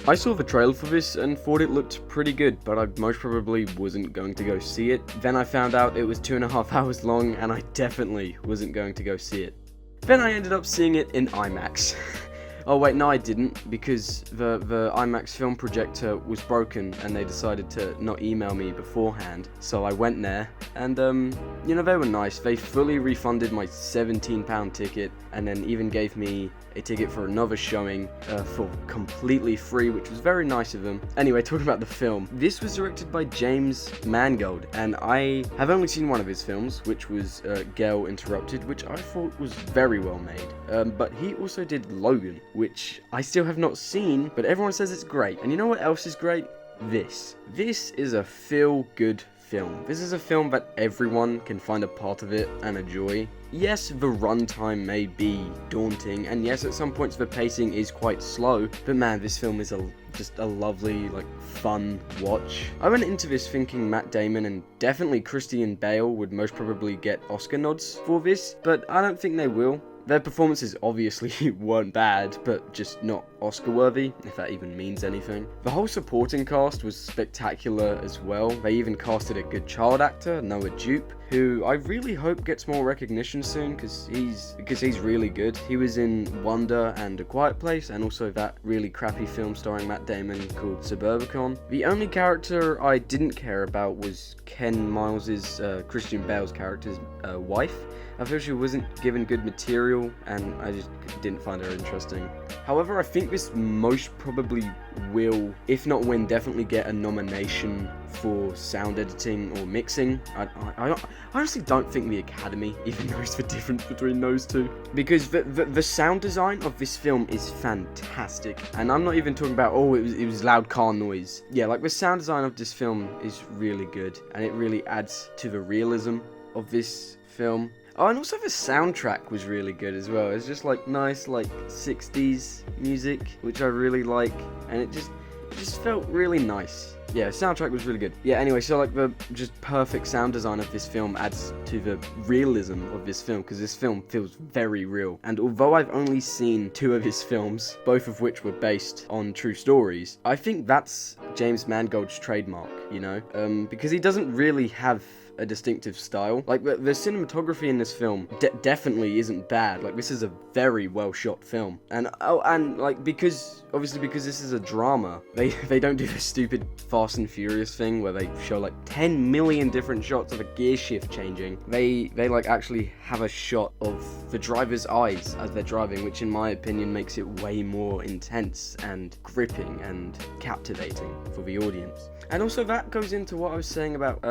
I saw the trailer for this and thought it looked pretty good, but I most probably wasn't going to go see it. Then I found out it was 2.5 hours long, and I definitely wasn't going to go see it. Then I ended up seeing it in IMAX. Oh wait, no I didn't, because the IMAX film projector was broken and they decided to not email me beforehand. So I went there and they were nice. They fully refunded my £17 ticket and then even gave me a ticket for another showing for completely free, which was very nice of them. Anyway, talking about the film, this was directed by James Mangold, and I have only seen one of his films, which was Gale Interrupted, which I thought was very well made. But he also did Logan, which I still have not seen, but everyone says it's great. And you know what else is great? This is a feel-good film. This is a film that everyone can find a part of it and enjoy. Yes, the runtime may be daunting, and yes, at some points the pacing is quite slow, but man, this film is just a lovely, fun watch. I went into this thinking Matt Damon and definitely Christian Bale would most probably get Oscar nods for this, but I don't think they will. Their performances obviously weren't bad, but just not Oscar-worthy, if that even means anything. The whole supporting cast was spectacular as well. They even casted a good child actor, Noah Jupe, who I really hope gets more recognition soon, because he's really good. He was in Wonder and A Quiet Place, and also that really crappy film starring Matt Damon called Suburbicon. The only character I didn't care about was Ken Miles's, Christian Bale's character's wife. I feel she wasn't given good material, and I just didn't find her interesting. However, I think this most probably will, if not win, definitely get a nomination for sound editing or mixing. I honestly don't think the Academy even knows the difference between those two, because the sound design of this film is fantastic, and I'm not even talking about it was loud car noise. Yeah, the sound design of this film is really good, and it really adds to the realism of this film. Oh, and also the soundtrack was really good as well. It's just nice 60s music, which I really like, and it just felt really nice. Yeah, soundtrack was really good. Yeah, anyway, so the just perfect sound design of this film adds to the realism of this film, because this film feels very real. And although I've only seen 2 of his films, both of which were based on true stories, I think that's James Mangold's trademark, because he doesn't really have a distinctive style. The cinematography in this film definitely isn't bad. This is a very well shot film, and because this is a drama, they don't do the stupid Fast and Furious thing where they show 10 million different shots of a gear shift changing. They actually have a shot of the driver's eyes as they're driving, which in my opinion makes it way more intense and gripping and captivating for the audience. And also that goes into what I was saying about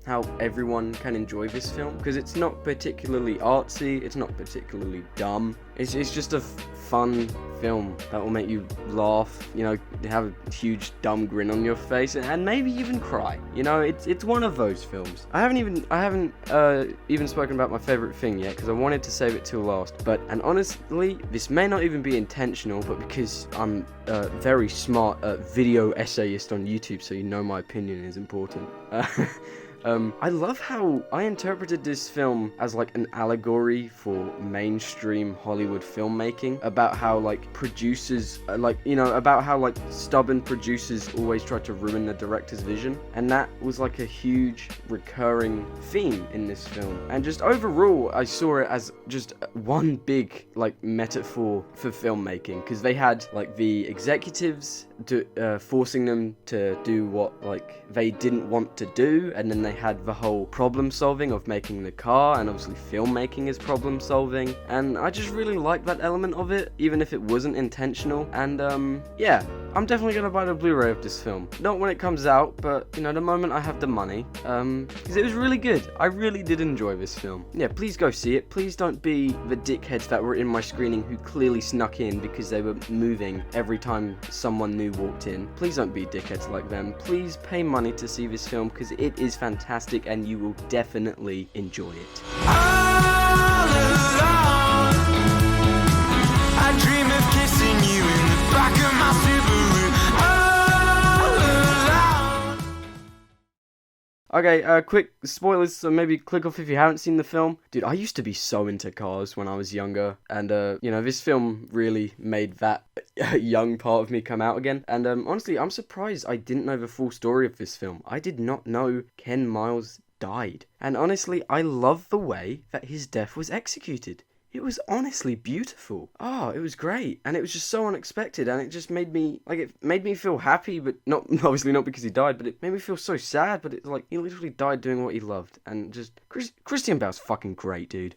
how everyone can enjoy this film, because it's not particularly artsy, it's not particularly dumb, it's just a fun film that will make you laugh, have a huge dumb grin on your face, and maybe even cry. It's one of those films. I haven't even spoken about my favorite thing yet, because I wanted to save it till last, and honestly, this may not even be intentional, but because I'm a very smart video essayist on YouTube, so my opinion is important. I love how I interpreted this film as an allegory for mainstream Hollywood filmmaking, about how producers, about how stubborn producers always try to ruin the director's vision, and that was a huge recurring theme in this film. And just overall, I saw it as just one big metaphor for filmmaking, because they had the executives forcing them to do what they didn't want to do, and then they had the whole problem solving of making the car, and obviously filmmaking is problem solving, and I just really like that element of it, even if it wasn't intentional. And yeah, I'm definitely gonna buy the Blu-ray of this film, not when it comes out, but the moment I have the money, because it was really good. I really did enjoy this film. Yeah, please go see it. Please don't be the dickheads that were in my screening who clearly snuck in because they were moving every time someone new walked in. Please don't be dickheads like them. Please pay money to see this film, because it is fantastic and you will definitely enjoy it. All alone, I dream of kissing you in the back of my Subaru. All alone. Okay, quick spoilers, so maybe click off if you haven't seen the film. Dude, I used to be so into cars when I was younger, and, this film really made that young part of me come out again. And, honestly, I'm surprised I didn't know the full story of this film. I did not know Ken Miles died. And honestly, I love the way that his death was executed. It was honestly beautiful. Oh, it was great. And it was just so unexpected. And it just made me, it made me feel happy, but not, obviously not because he died, but it made me feel so sad. But it's like, he literally died doing what he loved. And just, Christian Bale's fucking great, dude.